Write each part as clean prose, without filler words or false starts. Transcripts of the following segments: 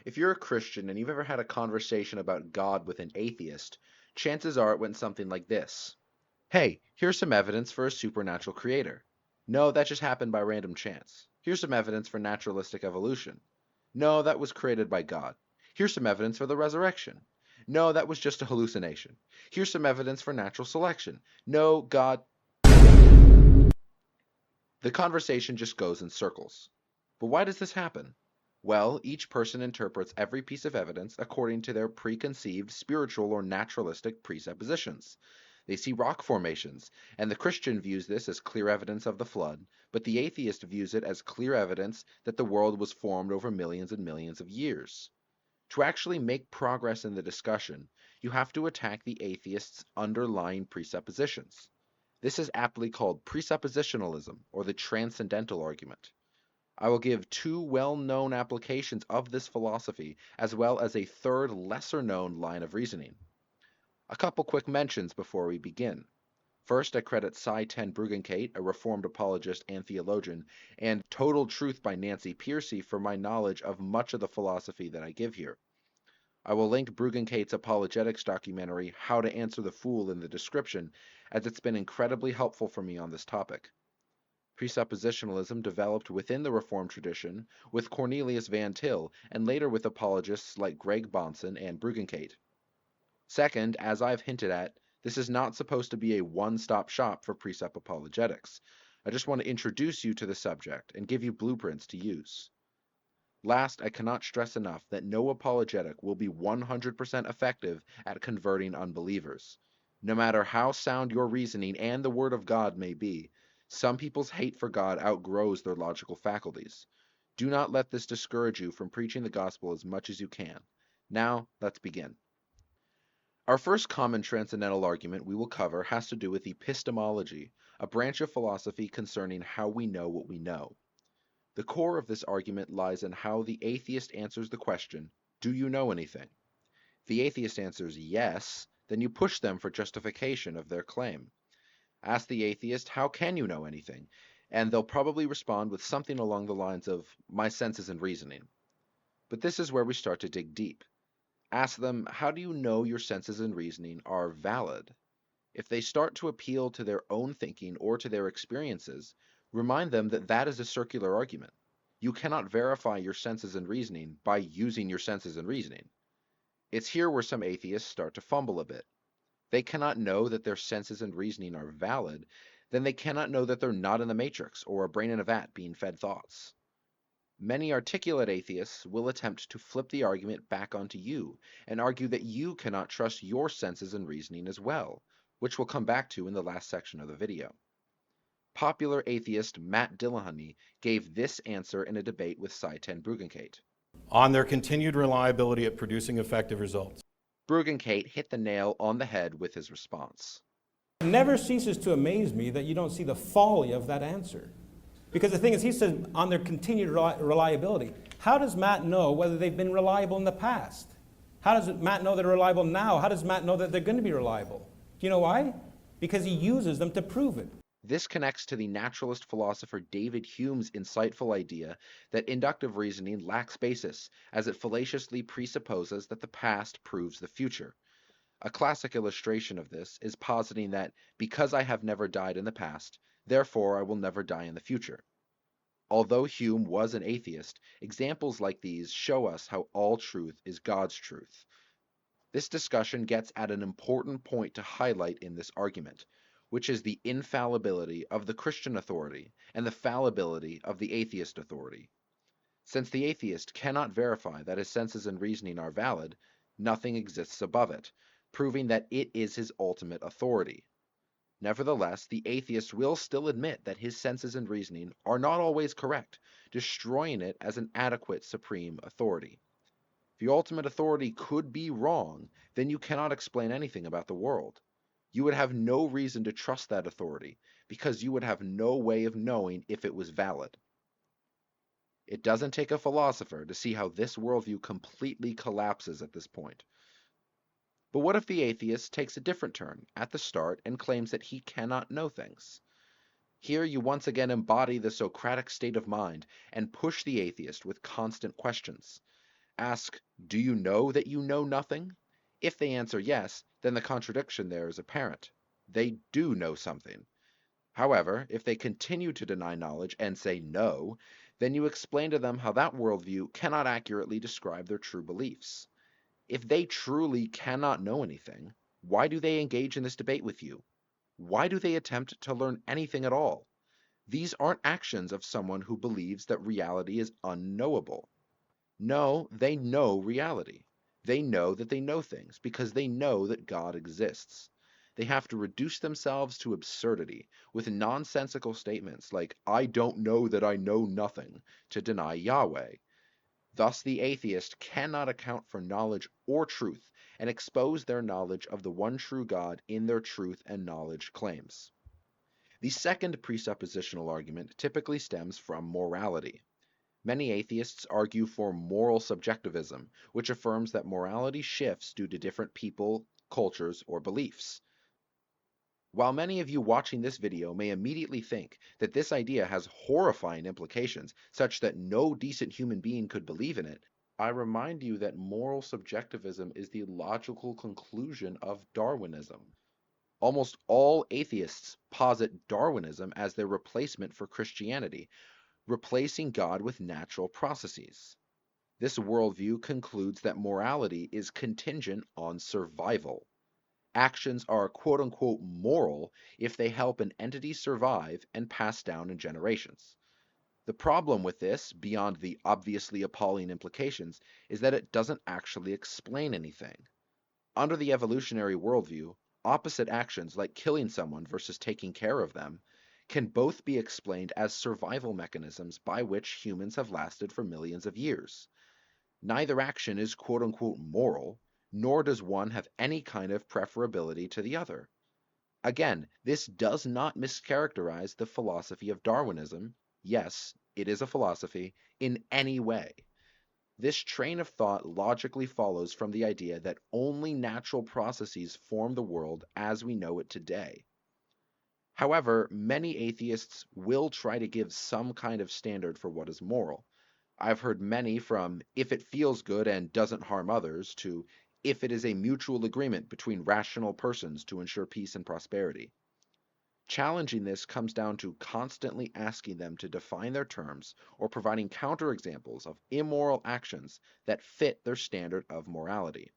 If you're a Christian and you've ever had a conversation about God with an atheist, chances are it went something like this. Hey, here's some evidence for a supernatural creator. No, that just happened by random chance. Here's some evidence for naturalistic evolution. No, that was created by God. Here's some evidence for the resurrection. No, that was just a hallucination. Here's some evidence for natural selection. No, God. The conversation just goes in circles. But why does this happen? Well, each person interprets every piece of evidence according to their preconceived spiritual or naturalistic presuppositions. They see rock formations, and the Christian views this as clear evidence of the flood, but the atheist views it as clear evidence that the world was formed over millions and millions of years. To actually make progress in the discussion, you have to attack the atheist's underlying presuppositions. This is aptly called presuppositionalism or the transcendental argument. I will give two well-known applications of this philosophy, as well as a third lesser-known line of reasoning. A couple quick mentions before we begin. First, I credit Cy Ten Bruggencate, a Reformed apologist and theologian, and Total Truth by Nancy Pearcey for my knowledge of much of the philosophy that I give here. I will link Bruggencate's apologetics documentary, How to Answer the Fool, in the description, as it's been incredibly helpful for me on this topic. Presuppositionalism developed within the Reformed tradition with Cornelius Van Til and later with apologists like Greg Bahnsen and Bruggencate. Second, as I've hinted at, this is not supposed to be a one-stop shop for presup apologetics. I just want to introduce you to the subject and give you blueprints to use. Last, I cannot stress enough that no apologetic will be 100% effective at converting unbelievers. No matter how sound your reasoning and the Word of God may be, some people's hate for God outgrows their logical faculties. Do not let this discourage you from preaching the gospel as much as you can. Now, let's begin. Our first common transcendental argument we will cover has to do with epistemology, a branch of philosophy concerning how we know what we know. The core of this argument lies in how the atheist answers the question, do you know anything? If the atheist answers yes, then you push them for justification of their claim. Ask the atheist, how can you know anything? And they'll probably respond with something along the lines of, my senses and reasoning. But this is where we start to dig deep. Ask them, how do you know your senses and reasoning are valid? If they start to appeal to their own thinking or to their experiences, remind them that that is a circular argument. You cannot verify your senses and reasoning by using your senses and reasoning. It's here where some atheists start to fumble a bit. They cannot know that their senses and reasoning are valid, then they cannot know that they're not in the matrix or a brain in a vat being fed thoughts. Many articulate atheists will attempt to flip the argument back onto you and argue that you cannot trust your senses and reasoning as well, which we'll come back to in the last section of the video. Popular atheist Matt Dillahunty gave this answer in a debate with Cy Ten Bruggencate. On their continued reliability at producing effective results. Bruggencate hit the nail on the head with his response. It never ceases to amaze me that you don't see the folly of that answer. Because the thing is, he says on their continued reliability. How does Matt know whether they've been reliable in the past? How does Matt know they're reliable now? How does Matt know that they're going to be reliable? Do you know why? Because he uses them to prove it. This connects to the naturalist philosopher David Hume's insightful idea that inductive reasoning lacks basis, as it fallaciously presupposes that the past proves the future. A classic illustration of this is positing that because I have never died in the past, therefore I will never die in the future. Although Hume was an atheist, examples like these show us how all truth is God's truth. This discussion gets at an important point to highlight in this argument, which is the infallibility of the Christian authority and the fallibility of the atheist authority. Since the atheist cannot verify that his senses and reasoning are valid, nothing exists above it, proving that it is his ultimate authority. Nevertheless, the atheist will still admit that his senses and reasoning are not always correct, destroying it as an adequate supreme authority. If your ultimate authority could be wrong, then you cannot explain anything about the world. You would have no reason to trust that authority, because you would have no way of knowing if it was valid. It doesn't take a philosopher to see how this worldview completely collapses at this point. But what if the atheist takes a different turn at the start and claims that he cannot know things? Here you once again embody the Socratic state of mind and push the atheist with constant questions. Ask, do you know that you know nothing? If they answer yes, then the contradiction there is apparent. They do know something. However, if they continue to deny knowledge and say no, then you explain to them how that worldview cannot accurately describe their true beliefs. If they truly cannot know anything, why do they engage in this debate with you? Why do they attempt to learn anything at all? These aren't actions of someone who believes that reality is unknowable. No, they know reality. They know that they know things because they know that God exists. They have to reduce themselves to absurdity with nonsensical statements like, I don't know that I know nothing, to deny Yahweh. Thus, the atheist cannot account for knowledge or truth and expose their knowledge of the one true God in their truth and knowledge claims. The second presuppositional argument typically stems from morality. Many atheists argue for moral subjectivism, which affirms that morality shifts due to different people, cultures, or beliefs. While many of you watching this video may immediately think that this idea has horrifying implications, such that no decent human being could believe in it, I remind you that moral subjectivism is the logical conclusion of Darwinism. Almost all atheists posit Darwinism as their replacement for Christianity, replacing God with natural processes. This worldview concludes that morality is contingent on survival. Actions are quote unquote moral if they help an entity survive and pass down in generations. The problem with this, beyond the obviously appalling implications, is that it doesn't actually explain anything. Under the evolutionary worldview, opposite actions like killing someone versus taking care of them can both be explained as survival mechanisms by which humans have lasted for millions of years. Neither action is quote unquote moral, nor does one have any kind of preferability to the other. Again, this does not mischaracterize the philosophy of Darwinism, yes, it is a philosophy, in any way. This train of thought logically follows from the idea that only natural processes form the world as we know it today. However, many atheists will try to give some kind of standard for what is moral. I've heard many from if it feels good and doesn't harm others to if it is a mutual agreement between rational persons to ensure peace and prosperity. Challenging this comes down to constantly asking them to define their terms or providing counterexamples of immoral actions that fit their standard of morality.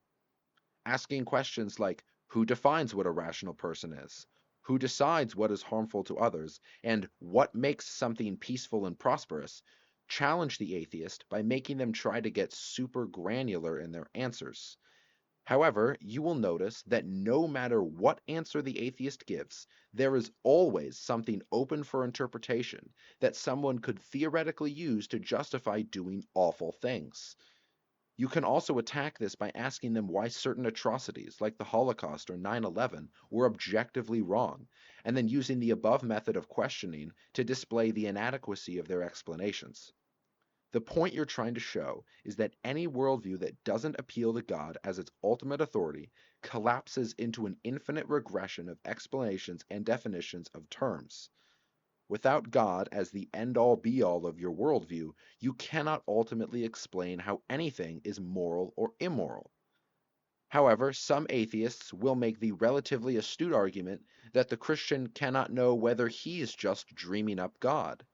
Asking questions like, who defines what a rational person is? Who decides what is harmful to others? And what makes something peaceful and prosperous? Challenge the atheist by making them try to get super granular in their answers. However, you will notice that no matter what answer the atheist gives, there is always something open for interpretation that someone could theoretically use to justify doing awful things. You can also attack this by asking them why certain atrocities, like the Holocaust or 9/11, were objectively wrong, and then using the above method of questioning to display the inadequacy of their explanations. The point you're trying to show is that any worldview that doesn't appeal to God as its ultimate authority collapses into an infinite regression of explanations and definitions of terms. Without God as the end-all be-all of your worldview, you cannot ultimately explain how anything is moral or immoral. However, some atheists will make the relatively astute argument that the Christian cannot know whether he is just dreaming up God.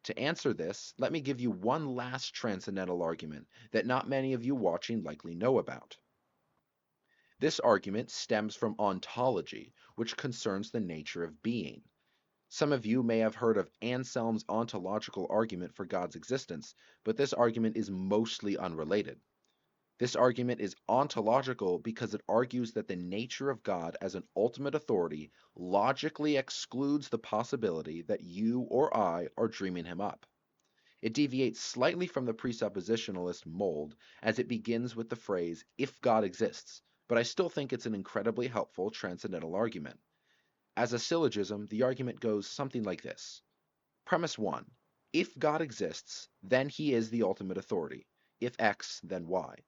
To answer this, let me give you one last transcendental argument that not many of you watching likely know about. This argument stems from ontology, which concerns the nature of being. Some of you may have heard of Anselm's ontological argument for God's existence, but this argument is mostly unrelated. This argument is ontological because it argues that the nature of God as an ultimate authority logically excludes the possibility that you or I are dreaming him up. It deviates slightly from the presuppositionalist mold as it begins with the phrase, if God exists, but I still think it's an incredibly helpful transcendental argument. As a syllogism, the argument goes something like this. Premise 1. If God exists, then he is the ultimate authority. If X, then Y.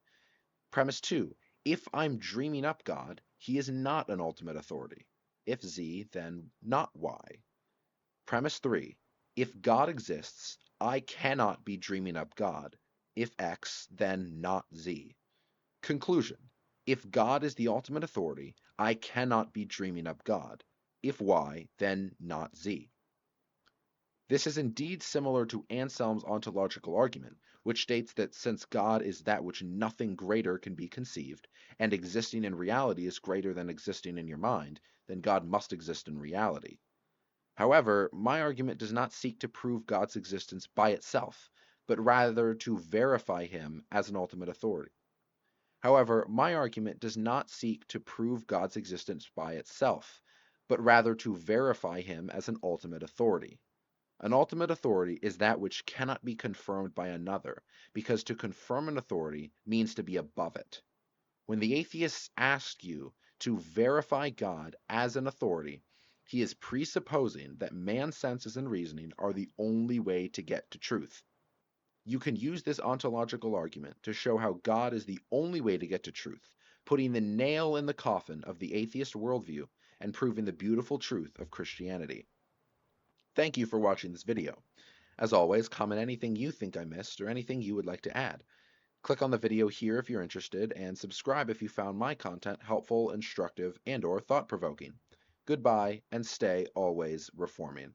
Premise 2. If I'm dreaming up God, he is not an ultimate authority. If Z, then not Y. Premise 3. If God exists, I cannot be dreaming up God. If X, then not Z. Conclusion. If God is the ultimate authority, I cannot be dreaming up God. If Y, then not Z. This is indeed similar to Anselm's ontological argument, which states that since God is that which nothing greater can be conceived, and existing in reality is greater than existing in your mind, then God must exist in reality. However, my argument does not seek to prove God's existence by itself, but rather to verify him as an ultimate authority. However, my argument does not seek to prove God's existence by itself, but rather to verify him as an ultimate authority. An ultimate authority is that which cannot be confirmed by another, because to confirm an authority means to be above it. When the atheists ask you to verify God as an authority, he is presupposing that man's senses and reasoning are the only way to get to truth. You can use this ontological argument to show how God is the only way to get to truth, putting the nail in the coffin of the atheist worldview and proving the beautiful truth of Christianity. Thank you for watching this video. As always, comment anything you think I missed or anything you would like to add. Click on the video here if you're interested, and subscribe if you found my content helpful, instructive, and/or thought-provoking. Goodbye, and stay always reforming.